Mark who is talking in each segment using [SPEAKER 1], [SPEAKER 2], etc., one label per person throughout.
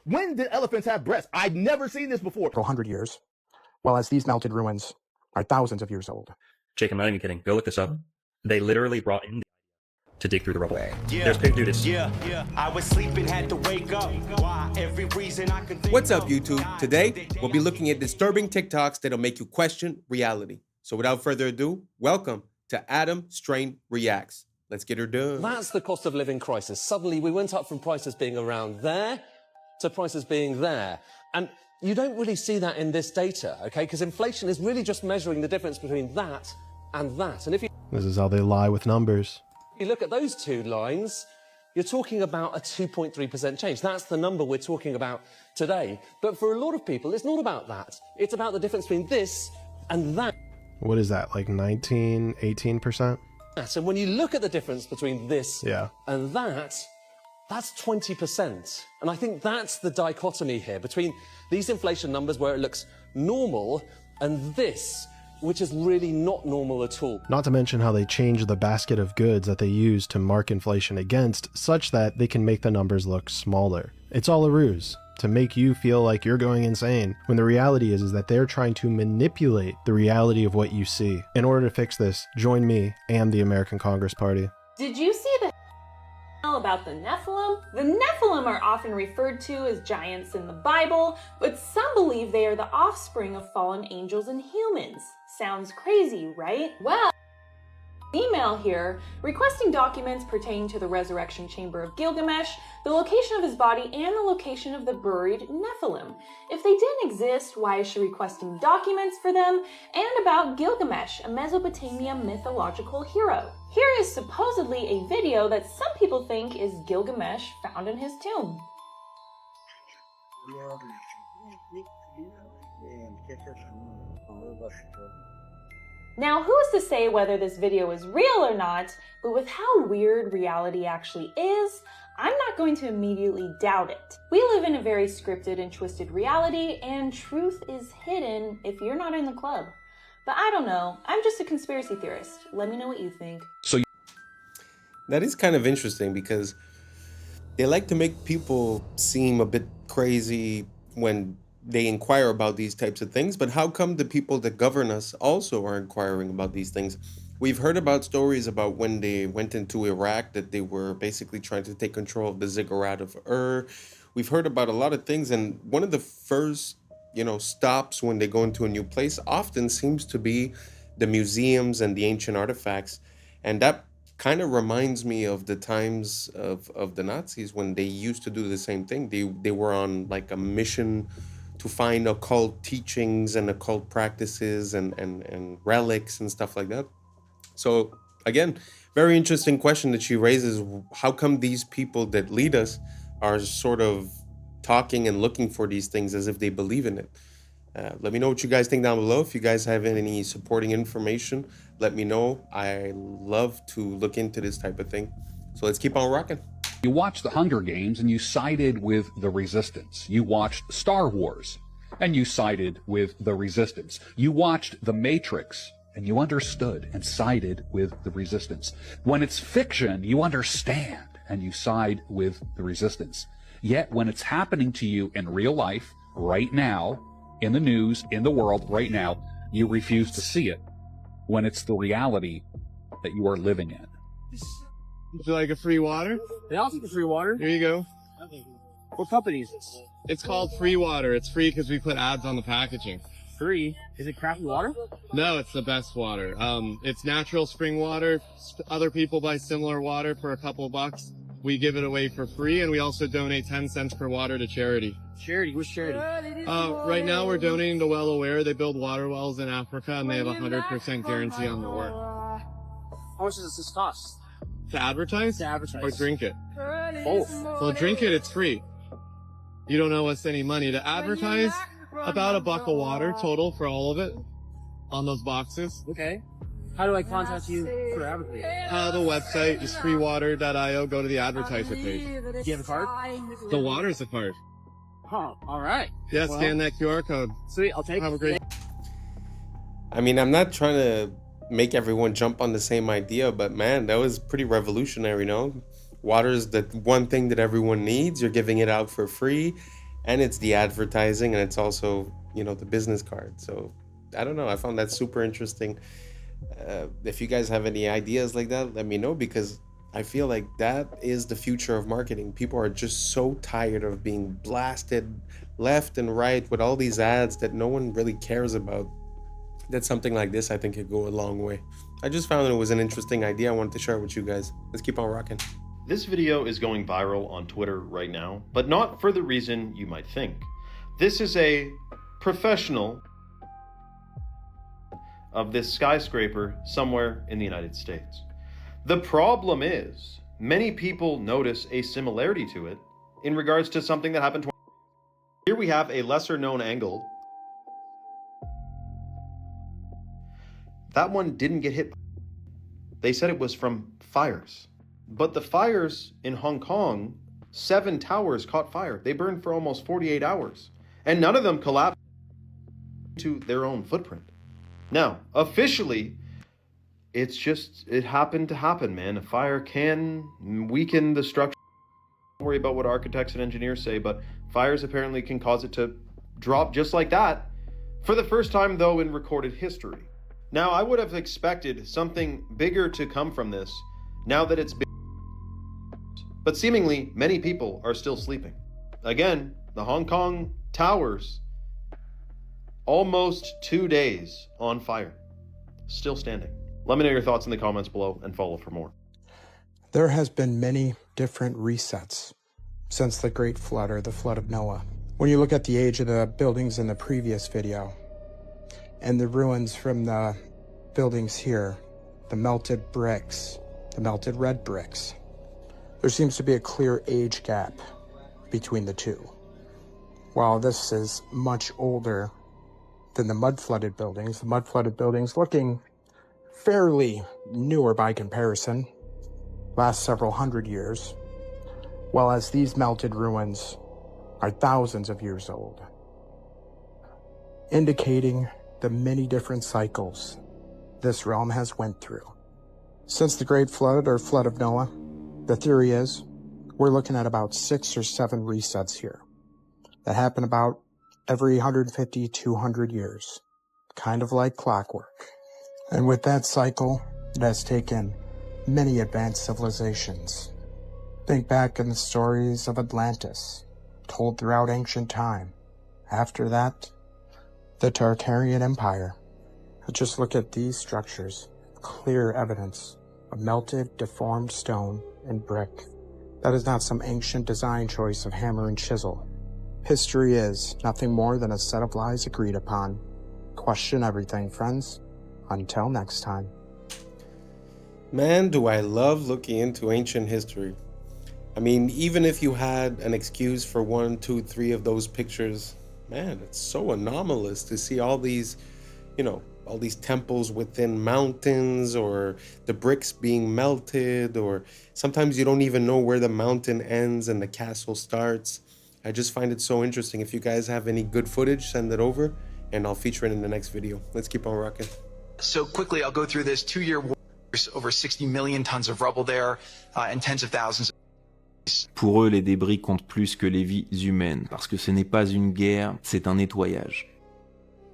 [SPEAKER 1] When did elephants have breasts? I'd never seen this before.
[SPEAKER 2] For 100 years, whereas these melted ruins are thousands of years old.
[SPEAKER 3] Jake, I'm not even kidding. Go look this up. They literally brought in to dig through the rubble.
[SPEAKER 4] Yeah,
[SPEAKER 3] There's pig dudes.
[SPEAKER 4] Yeah, I was sleeping, had to wake up. Why? Every reason I can think.
[SPEAKER 5] What's up, YouTube? Today, we'll be looking at disturbing TikToks that'll make you question reality. So without further ado, welcome to Adam Strain Reacts. Let's get her done.
[SPEAKER 6] That's the cost of living crisis. Suddenly, we went up from prices being around there to prices being there. And you don't really see that in this data, okay? Because inflation is really just measuring the difference between that and that. And if you
[SPEAKER 7] This is how they lie with numbers.
[SPEAKER 6] look at those two lines, you're talking about a 2.3% change. That's the number we're talking about today. But for a lot of people, it's not about that. It's about the difference between this and that.
[SPEAKER 7] What is that, like 19, 18%?
[SPEAKER 6] And when you look at the difference between this
[SPEAKER 7] Yeah.
[SPEAKER 6] and that's 20%. And I think that's the dichotomy here between these inflation numbers where it looks normal and this, which is really not normal at all.
[SPEAKER 7] Not to mention how they change the basket of goods that they use to mark inflation against, such that they can make the numbers look smaller. It's all a ruse to make you feel like you're going insane, when the reality is that they're trying to manipulate the reality of what you see. In order to fix this, join me and the American Congress Party.
[SPEAKER 8] Did you see the about the Nephilim? The Nephilim are often referred to as giants in the Bible, but some believe they are the offspring of fallen angels and humans. Sounds crazy, right? Well, email here requesting documents pertaining to the resurrection chamber of Gilgamesh, the location of his body, and the location of the buried Nephilim. If they didn't exist, why is she requesting documents for them? And about Gilgamesh, a Mesopotamia mythological hero. Here is supposedly a video that some people think is Gilgamesh found in his tomb. Now, who is to say whether this video is real or not, but with how weird reality actually is, I'm not going to immediately doubt it. We live in a very scripted and twisted reality, and truth is hidden if you're not in the club. But I don't know, I'm just a conspiracy theorist. Let me know what you think.
[SPEAKER 5] That is kind of interesting because they like to make people seem a bit crazy when they inquire about these types of things, but how come the people that govern us also are inquiring about these things? We've heard about stories about when they went into Iraq that they were basically trying to take control of the ziggurat of Ur. We've heard about a lot of things, and one of the first, stops when they go into a new place often seems to be the museums and the ancient artifacts. And that kind of reminds me of the times of the Nazis when they used to do the same thing. They were on like a mission to find occult teachings and occult practices and relics and stuff like that. So again, very interesting question that she raises. How come these people that lead us are sort of talking and looking for these things as if they believe in it? Let me know what you guys think down below. If you guys have any supporting information, let me know. I love to look into this type of thing. So let's keep on rocking.
[SPEAKER 9] You watched the Hunger Games and you sided with the Resistance. You watched Star Wars and you sided with the Resistance. You watched The Matrix and you understood and sided with the Resistance. When it's fiction, you understand and you side with the Resistance. Yet when it's happening to you in real life, right now, in the news, in the world, right now, you refuse to see it when it's the reality that you are living in.
[SPEAKER 10] Would you like a free water?
[SPEAKER 11] Yeah, I'll take the free water.
[SPEAKER 10] Here you go.
[SPEAKER 11] What company is this?
[SPEAKER 10] It's called Free Water. It's free because we put ads on the packaging.
[SPEAKER 11] Free? Is it crappy water?
[SPEAKER 10] No, it's the best water. It's natural spring water. Other people buy similar water for a couple bucks. We give it away for free, and we also donate 10 cents per water to charity.
[SPEAKER 11] Charity? Which charity?
[SPEAKER 10] Right now we're donating to Well Aware. They build water wells in Africa, and they have a 100% guarantee on their work.
[SPEAKER 11] How much does this cost?
[SPEAKER 10] To advertise?
[SPEAKER 11] To advertise.
[SPEAKER 10] Or drink it?
[SPEAKER 11] Both.
[SPEAKER 10] Well, drink it, it's free. You don't owe us any money. To advertise, about $1 of water total for all of it on those boxes.
[SPEAKER 11] Okay. How do I contact you for advertising?
[SPEAKER 10] The website is freewater.io. Go to the advertiser page.
[SPEAKER 11] Do you have a card?
[SPEAKER 10] The water's a card.
[SPEAKER 11] Oh, all right.
[SPEAKER 10] Yeah, scan that QR code.
[SPEAKER 11] Sweet, I'll take it.
[SPEAKER 10] Have a great...
[SPEAKER 5] I mean, I'm not trying to make everyone jump on the same idea, but man, that was pretty revolutionary, no? Water is the one thing that everyone needs. You're giving it out for free. and it's the advertising, and it's also, you know, the business card. So I don't know, I found that super interesting. If you guys have any ideas like that, let me know, because I feel like that is the future of marketing. People are just so tired of being blasted left and right with all these ads that no one really cares about, that something like this, I think, could go a long way. I just found it was an interesting idea. I wanted to share it with you guys. Let's keep on rocking.
[SPEAKER 12] This video is going viral on Twitter right now, but not for the reason you might think. This is a professional of this skyscraper somewhere in the United States. The problem is, many people notice a similarity to it in regards to something that happened 20 years ago. Here we have a lesser known angle. That one didn't get hit. They said it was from fires. But the fires in Hong Kong, 7 towers caught fire. They burned for almost 48 hours. And none of them collapsed to their own footprint. Now, officially, it happened to happen, man. A fire can weaken the structure. Don't worry about what architects and engineers say, but fires apparently can cause it to drop just like that, for the first time, though, in recorded history. Now, I would have expected something bigger to come from this, now that it's been. But seemingly, many people are still sleeping. Again, the Hong Kong towers, almost 2 days on fire, still standing. Let me know your thoughts in the comments below and follow for more.
[SPEAKER 2] There has been many different resets since the Great Flood, or the Flood of Noah. When you look at the age of the buildings in the previous video and the ruins from the buildings here, the melted bricks, the melted red bricks, there seems to be a clear age gap between the two. While this is much older than the mud-flooded buildings looking fairly newer by comparison, last several hundred years, while as these melted ruins are thousands of years old, indicating the many different cycles this realm has went through. Since the Great Flood, or Flood of Noah, the theory is we're looking at about 6 or 7 resets here that happen about every 150, 200 years, kind of like clockwork. And with that cycle, it has taken many advanced civilizations. Think back in the stories of Atlantis, told throughout ancient time. After that, the Tartarian Empire. Just look at these structures, clear evidence of melted, deformed stone and brick. That is not some ancient design choice of hammer and chisel. History is nothing more than a set of lies agreed upon. Question everything, friends. Until next time.
[SPEAKER 5] Man, do I love looking into ancient history. I mean, even if you had an excuse for 1, 2, 3 of those pictures, man, it's so anomalous to see all these, you know, all these temples within mountains, or the bricks being melted, or sometimes you don't even know where the mountain ends and the castle starts. I just find it so interesting. If you guys have any good footage, send it over and I'll feature it in the next video. Let's keep on rocking.
[SPEAKER 13] So quickly, I'll go through this. 2-year war, over 60 million tons of rubble there, and tens of thousands.
[SPEAKER 14] Pour eux, les débris comptent plus que les vies humaines, parce que ce n'est pas une guerre, c'est un nettoyage.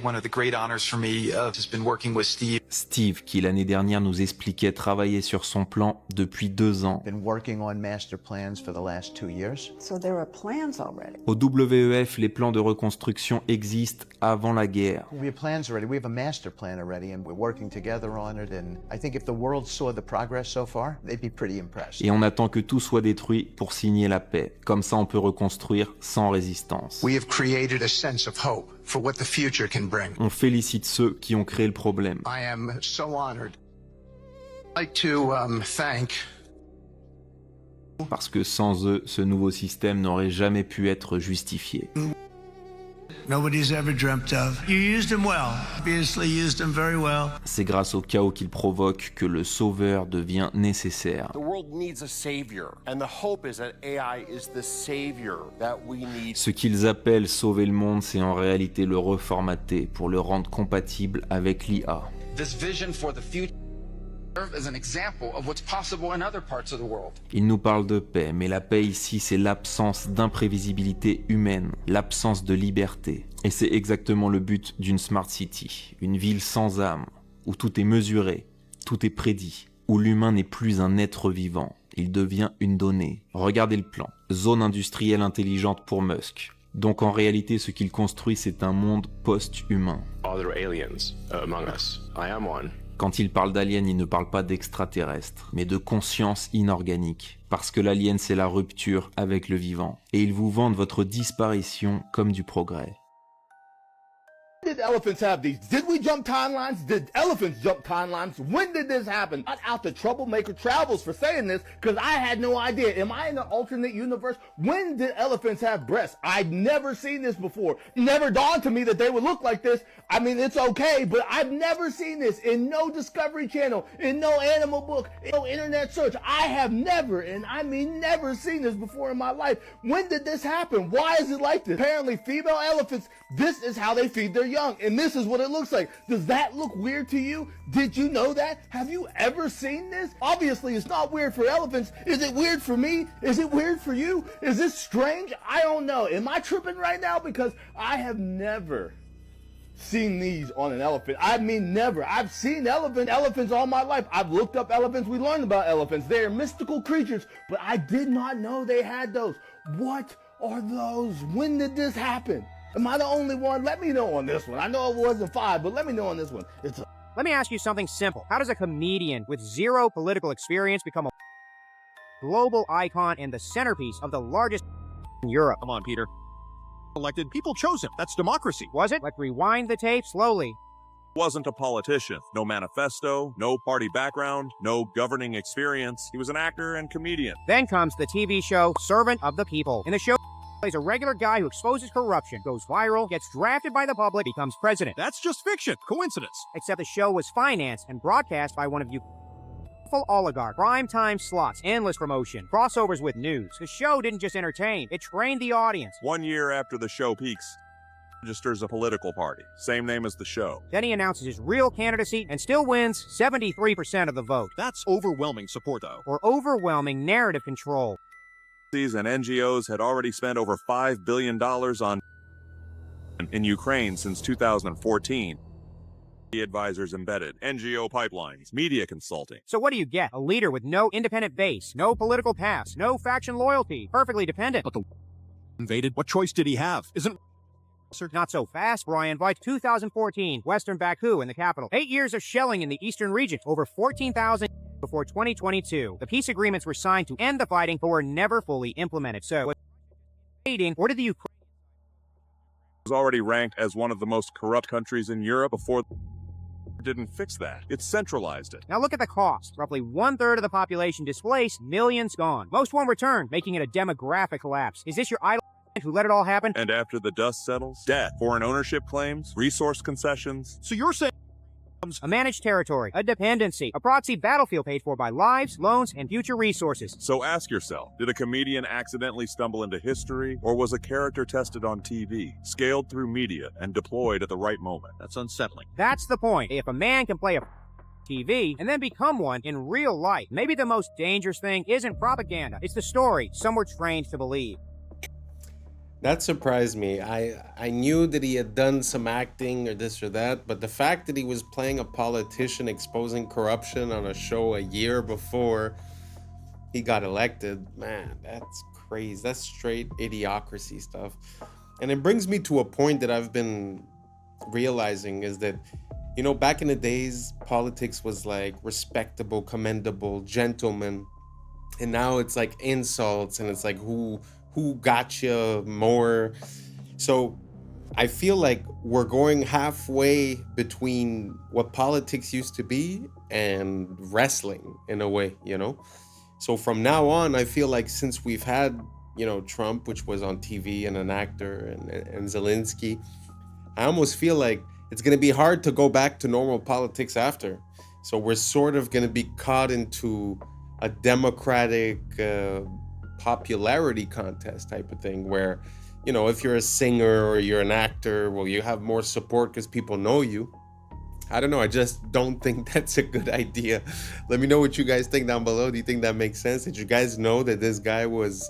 [SPEAKER 13] One of the great honors for me has been working with Steve.
[SPEAKER 14] Steve, qui l'année dernière nous expliquait travailler sur son plan depuis 2 ans.
[SPEAKER 15] Been working on master plans for the last 2 years. So there are plans already.
[SPEAKER 14] Au WEF, les plans de reconstruction existent avant la guerre.
[SPEAKER 15] We have plans already. We have a master plan already, and we're working together on it. And I think if the world saw the progress so far, they'd be pretty impressed.
[SPEAKER 14] Et on attend que tout soit détruit pour signer la paix. Comme ça, on peut reconstruire sans résistance.
[SPEAKER 16] We have created a sense of hope for what the future can bring.
[SPEAKER 14] On félicite ceux qui ont créé le problème.
[SPEAKER 16] I am so honored. I'd like to thank.
[SPEAKER 14] Parce que sans eux, ce nouveau système n'aurait jamais pu être justifié.
[SPEAKER 17] Nobody's ever dreamt of. You used him well. Obviously used him very well.
[SPEAKER 14] C'est grâce au chaos qu'il provoque que le sauveur devient nécessaire.
[SPEAKER 18] The world needs a savior, and the hope is that AI is the savior that we need.
[SPEAKER 14] Ce qu'ils appellent sauver le monde, c'est en réalité le reformater pour le rendre compatible avec l'IA.
[SPEAKER 13] This vision for the future
[SPEAKER 16] as an example of what's possible in other parts of the world.
[SPEAKER 14] Il nous parle de paix, mais la paix ici, c'est l'absence d'imprévisibilité humaine, l'absence de liberté. Et c'est exactement le but d'une Smart City, une ville sans âme, où tout est mesuré, tout est prédit, où l'humain n'est plus un être vivant, il devient une donnée. Regardez le plan, zone industrielle intelligente pour Musk. Donc en réalité, ce qu'il construit, c'est un monde post-humain.
[SPEAKER 19] Are there aliens among us? I am one.
[SPEAKER 14] Quand il parle d'alien, il ne parle pas d'extraterrestre, mais de conscience inorganique. Parce que l'alien, c'est la rupture avec le vivant. Et ils vous vendent votre disparition comme du progrès.
[SPEAKER 1] Did elephants have these? Did we jump timelines? Did elephants jump timelines? When did this happen? Not out the Troublemaker Travels for saying this, because I had no idea. Am I in an alternate universe? When did elephants have breasts? I'd never seen this before. Never dawned to me that they would look like this. I mean, it's okay, but I've never seen this in no Discovery Channel, in no animal book, in no internet search. I have never, and I mean never, seen this before in my life. When did this happen? Why is it like this? Apparently, female elephants, this is how they feed their young, and this is what it looks like. Does that look weird to you? Did you know that? Have you ever seen this? Obviously, it's not weird for elephants. Is it weird for me? Is it weird for you? Is this strange? I don't know. Am I tripping right now? Because I have never seen these on an elephant. I mean, never. I've seen elephants all my life. I've looked up elephants. We learned about elephants. They are mystical creatures, but I did not know they had those. What are those? When did this happen? Am I the only one? Let me know on this one. I know it wasn't 5, but let me know on this one.
[SPEAKER 20] Let me ask you something simple. How does a comedian with zero political experience become a global icon and the centerpiece of the largest in Europe?
[SPEAKER 21] Come on, Peter. Elected, people chose him. That's democracy.
[SPEAKER 20] Was it? Let's rewind the tape slowly.
[SPEAKER 22] Wasn't a politician. No manifesto, no party background, no governing experience. He was an actor and comedian.
[SPEAKER 20] Then comes the TV show Servant of the People. In the show, plays a regular guy who exposes corruption, goes viral, gets drafted by the public, becomes president.
[SPEAKER 21] That's just fiction. Coincidence.
[SPEAKER 20] Except the show was financed and broadcast by one of you oligarch, prime time slots, endless promotion, crossovers with news. The show didn't just entertain, it trained the audience.
[SPEAKER 22] 1 year after the show peaks, registers a political party, same name as the show.
[SPEAKER 20] Then he announces his real candidacy and still wins 73% of the vote.
[SPEAKER 21] That's overwhelming support, though.
[SPEAKER 20] Or overwhelming narrative control.
[SPEAKER 22] And NGOs had already spent over $5 billion in Ukraine since 2014. Advisors embedded, NGO pipelines, media consulting.
[SPEAKER 20] So what do you get? A leader with no independent base, no political past, no faction loyalty, perfectly dependent.
[SPEAKER 21] But the invaded, what choice did he have? Isn't
[SPEAKER 20] not so fast, Brian. By 2014, Western Baku in the capital. 8 years of shelling in the eastern region, over 14,000 before 2022. The peace agreements were signed to end the fighting, but were never fully implemented. So, or did the Ukraine
[SPEAKER 22] was already ranked as one of the most corrupt countries in Europe before didn't fix that. It centralized it.
[SPEAKER 20] Now look at the cost. Roughly 1/3 of the population displaced, millions gone. Most won't return, making it a demographic collapse. Is this your idol who let it all happen?
[SPEAKER 22] And after the dust settles, debt, foreign ownership claims, resource concessions.
[SPEAKER 21] So you're saying
[SPEAKER 20] a managed territory, a dependency, a proxy battlefield paid for by lives, loans, and future resources.
[SPEAKER 22] So ask yourself, did a comedian accidentally stumble into history, or was a character tested on TV, scaled through media, and deployed at the right moment?
[SPEAKER 21] That's unsettling.
[SPEAKER 20] That's the point. If a man can play a TV and then become one in real life, maybe the most dangerous thing isn't propaganda. It's the story some were trained to believe.
[SPEAKER 5] That surprised me. I knew that he had done some acting or this or that, but the fact that he was playing a politician exposing corruption on a show a year before he got elected, man, that's crazy. That's straight idiocracy stuff. And it brings me to a point that I've been realizing is that, you know, back in the days, politics was like respectable, commendable, gentleman. And now it's like insults and it's like who gotcha more. So I feel like we're going halfway between what politics used to be and wrestling in a way, you know? So from now on, I feel like since we've had, you know, Trump, which was on TV and an actor, and Zelensky, I almost feel like it's going to be hard to go back to normal politics after. So we're sort of going to be caught into a democratic popularity contest type of thing where, you know, if you're a singer or you're an actor, well, you have more support because people know you. I don't know. I just don't think that's a good idea. Let me know what you guys think down below. Do you think that makes sense? Did you guys know that this guy was,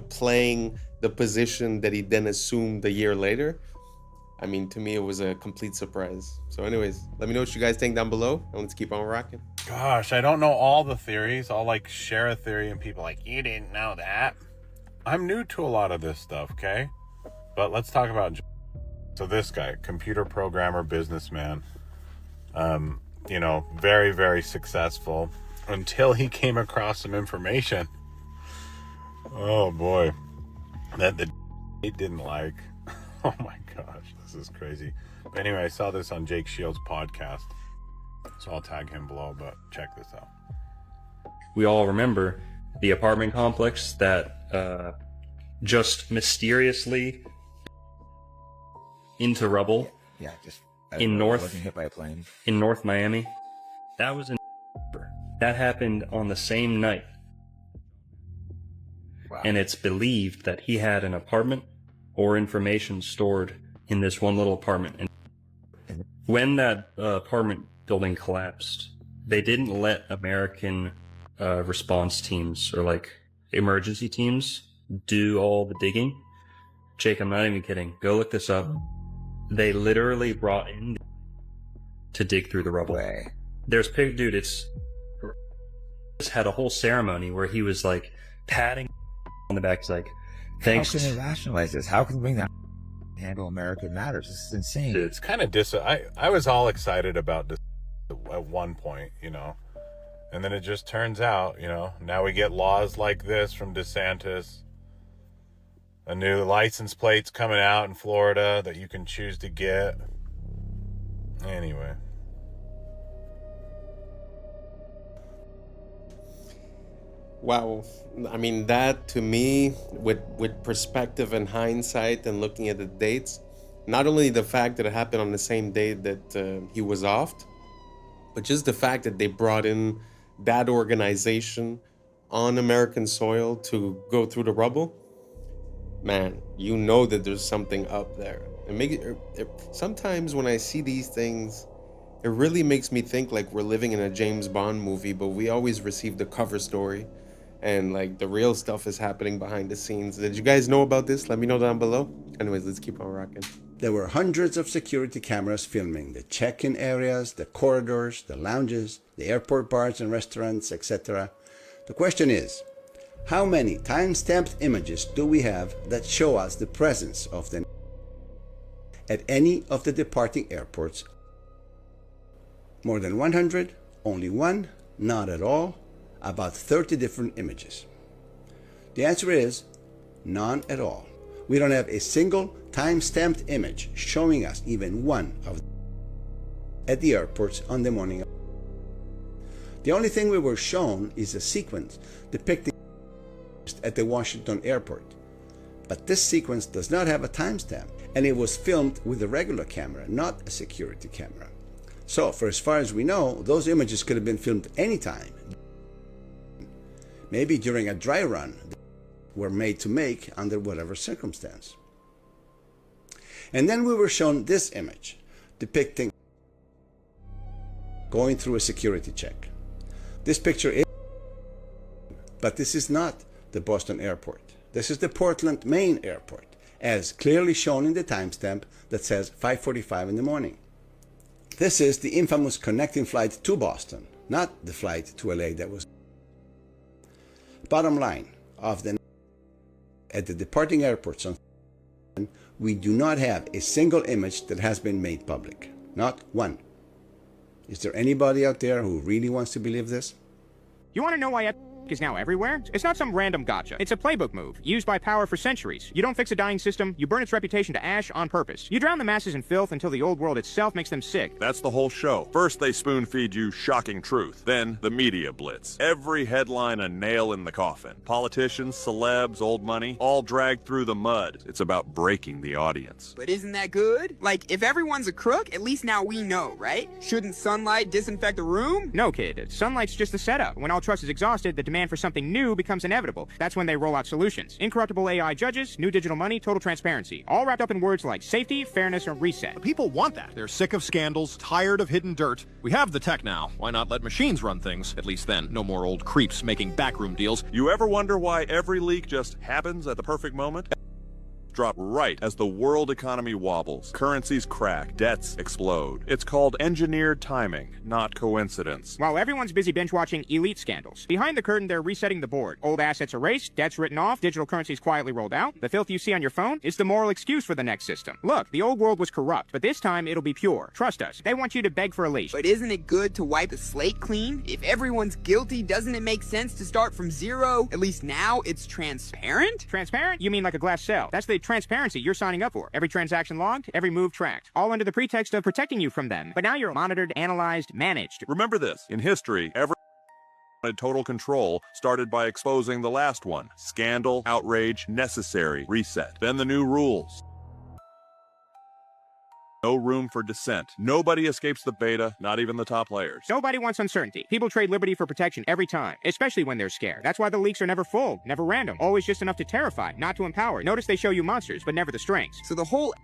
[SPEAKER 5] playing the position that he then assumed a year later? I mean, to me, it was a complete surprise. So anyways, let me know what you guys think down below, and let's keep on rocking.
[SPEAKER 3] Gosh, I don't know all the theories. I'll share a theory and people you didn't know that. I'm new to a lot of this stuff, okay? But let's talk about, so this guy, computer programmer, businessman, very, very successful until he came across some information. Oh boy, that he didn't like. Oh my gosh, this is crazy. But anyway, I saw this on Jake Shields' podcast, so I'll tag him below, but check this out.
[SPEAKER 4] We all remember the apartment complex that just mysteriously into rubble.
[SPEAKER 23] Yeah, just wasn't hit by a plane.
[SPEAKER 4] In North Miami. That was that happened on the same night.
[SPEAKER 23] Wow.
[SPEAKER 4] And it's believed that he had an apartment or information stored in this one little apartment. And when that apartment building collapsed, they didn't let American response teams or emergency teams do all the digging. Jake, I'm not even kidding. Go look this up. They literally brought in to dig through the rubble. There's dude, it's had a whole ceremony where he was patting on the back. He's like, thanks.
[SPEAKER 23] How can they rationalize this? How can they bring that handle American matters? This is insane.
[SPEAKER 3] It's kind of I was all excited about this at one point, and then it just turns out, now we get laws like this from DeSantis. A new license plate's coming out in Florida that you can choose to get. Anyway.
[SPEAKER 5] Wow. I mean, that to me, with perspective and hindsight and looking at the dates, not only the fact that it happened on the same day that he was offed, but just the fact that they brought in that organization on American soil to go through the rubble, man, you know that there's something up there. Sometimes when I see these things, it really makes me think we're living in a James Bond movie, but we always receive the cover story, and the real stuff is happening behind the scenes. Did you guys know about this? Let me know down below. Anyways, let's keep on rocking.
[SPEAKER 24] There were hundreds of security cameras filming the check-in areas, the corridors, the lounges, the airport bars and restaurants, etc. The question is, how many time-stamped images do we have that show us the presence of the at any of the departing airports? More than 100? Only one? Not at all? About 30 different images. The answer is none at all. We don't have a single time-stamped image showing us even one of at the airports on the morning of. The only thing we were shown is a sequence depicting at the Washington airport. But this sequence does not have a timestamp, and it was filmed with a regular camera, not a security camera. So, for as far as we know, those images could have been filmed anytime. Maybe during a dry run were made to make under whatever circumstance. And then we were shown this image depicting going through a security check. This picture is, but this is not the Boston airport. This is the Portland, Maine airport, as clearly shown in the timestamp that says 5:45 in the morning. This is the infamous connecting flight to Boston, not the flight to LA that was. Bottom line, of the at the departing airports on we do not have a single image that has been made public. Not one. Is there anybody out there who really wants to believe this?
[SPEAKER 20] You want to know why is now everywhere? It's not some random gotcha. It's a playbook move, used by power for centuries. You don't fix a dying system, you burn its reputation to ash on purpose. You drown the masses in filth until the old world itself makes them sick.
[SPEAKER 22] That's the whole show. First, they spoon-feed you shocking truth. Then, the media blitz. Every headline a nail in the coffin. Politicians, celebs, old money, all dragged through the mud. It's about breaking the audience.
[SPEAKER 25] But isn't that good? If everyone's a crook, at least now we know, right? Shouldn't sunlight disinfect the room?
[SPEAKER 20] No, kid. Sunlight's just the setup. When all trust is exhausted, the demand demand for something new becomes inevitable. That's when they roll out solutions. Incorruptible AI judges, new digital money, total transparency. All wrapped up in words like safety, fairness, and reset.
[SPEAKER 21] The people want that. They're sick of scandals, tired of hidden dirt. We have the tech now. Why not let machines run things? At least then, no more old creeps making backroom deals.
[SPEAKER 22] You ever wonder why every leak just happens at the perfect moment? Drop right as the world economy wobbles, currencies crack, debts explode. It's called engineered timing, not coincidence.
[SPEAKER 20] While everyone's busy binge-watching elite scandals, behind the curtain they're resetting the board. Old assets erased, debts written off, digital currencies quietly rolled out. The filth you see on your phone is the moral excuse for the next system. Look, the old world was corrupt, but this time it'll be pure. Trust us. They want you to beg for a leash.
[SPEAKER 25] But isn't it good to wipe the slate clean? If everyone's guilty, doesn't it make sense to start from zero? At least now it's transparent?
[SPEAKER 20] Transparent? You mean like a glass cell. That's the transparency you're signing up for. Every transaction logged, every move tracked. All under the pretext of protecting you from them. But now you're monitored, analyzed, managed.
[SPEAKER 22] Remember this, in history, every total control started by exposing the last one. Scandal, outrage, necessary, reset. Then the new rules. No room for dissent. Nobody escapes the beta, not even the top players.
[SPEAKER 20] Nobody wants uncertainty. People trade liberty for protection every time, especially when they're scared. That's why the leaks are never full, never random, always just enough to terrify, not to empower. Notice they show you monsters, but never the strengths.
[SPEAKER 25] So the whole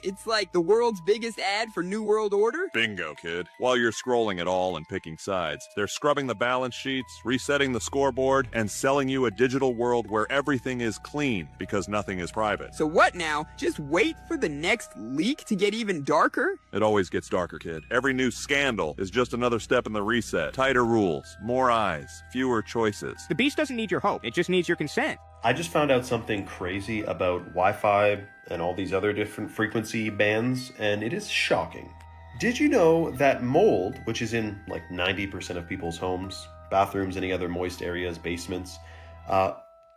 [SPEAKER 25] it's like the world's biggest ad for New World Order?
[SPEAKER 22] Bingo, kid. While you're scrolling it all and picking sides, they're scrubbing the balance sheets, resetting the scoreboard, and selling you a digital world where everything is clean because nothing is private.
[SPEAKER 25] So what now? Just wait for the next leak to get even darker?
[SPEAKER 22] It always gets darker, kid. Every new scandal is just another step in the reset. Tighter rules, more eyes, fewer choices.
[SPEAKER 20] The beast doesn't need your hope. It just needs your consent.
[SPEAKER 12] I just found out something crazy about Wi-Fi and all these other different frequency bands, and it is shocking. Did you know that mold, which is in like 90% of people's homes, bathrooms, any other moist areas, basements,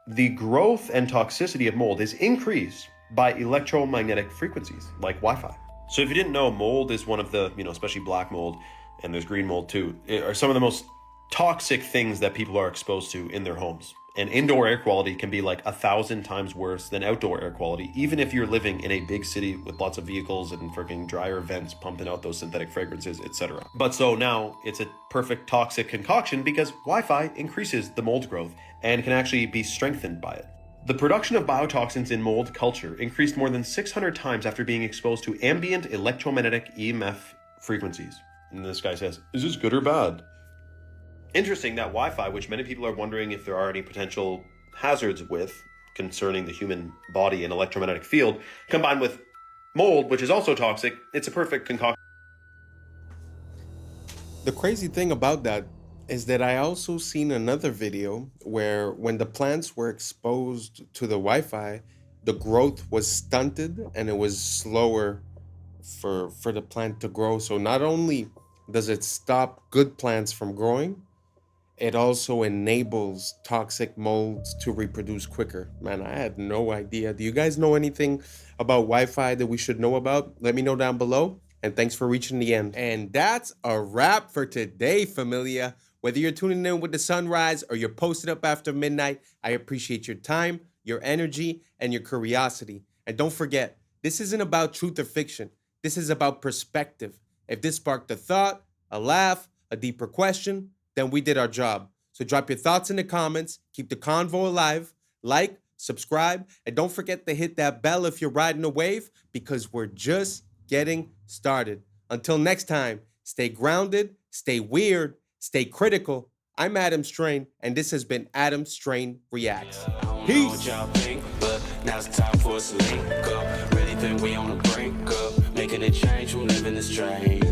[SPEAKER 12] the growth and toxicity of mold is increased by electromagnetic frequencies like Wi-Fi. So if you didn't know, mold is one of the, especially black mold, and there's green mold too, are some of the most toxic things that people are exposed to in their homes. And indoor air quality can be like 1,000 times worse than outdoor air quality, even if you're living in a big city with lots of vehicles and freaking dryer vents pumping out those synthetic fragrances, etc. But so now it's a perfect toxic concoction because Wi-Fi increases the mold growth and can actually be strengthened by it. The production of biotoxins in mold culture increased more than 600 times after being exposed to ambient electromagnetic EMF frequencies. And this guy says, is this good or bad? Interesting that Wi-Fi, which many people are wondering if there are any potential hazards with concerning the human body and electromagnetic field, combined with mold, which is also toxic, it's a perfect concoction.
[SPEAKER 5] The crazy thing about that is that I also seen another video where when the plants were exposed to the Wi-Fi, the growth was stunted and it was slower for the plant to grow. So not only does it stop good plants from growing, it also enables toxic molds to reproduce quicker. Man, I had no idea. Do you guys know anything about Wi-Fi that we should know about? Let me know down below. And thanks for reaching the end. And that's a wrap for today, familia. Whether you're tuning in with the sunrise or you're posted up after midnight, I appreciate your time, your energy, and your curiosity. And don't forget, this isn't about truth or fiction. This is about perspective. If this sparked a thought, a laugh, a deeper question, then we did our job. So drop your thoughts in the comments, keep the convo alive, like, subscribe, and don't forget to hit that bell if you're riding a wave, because we're just getting started. Until next time, stay grounded, stay weird, stay critical. I'm Adam Strain, and this has been Adam Strain Reacts. Peace. Now it's time for us to link up. Really think we on the brink up. Making a change from living this strange.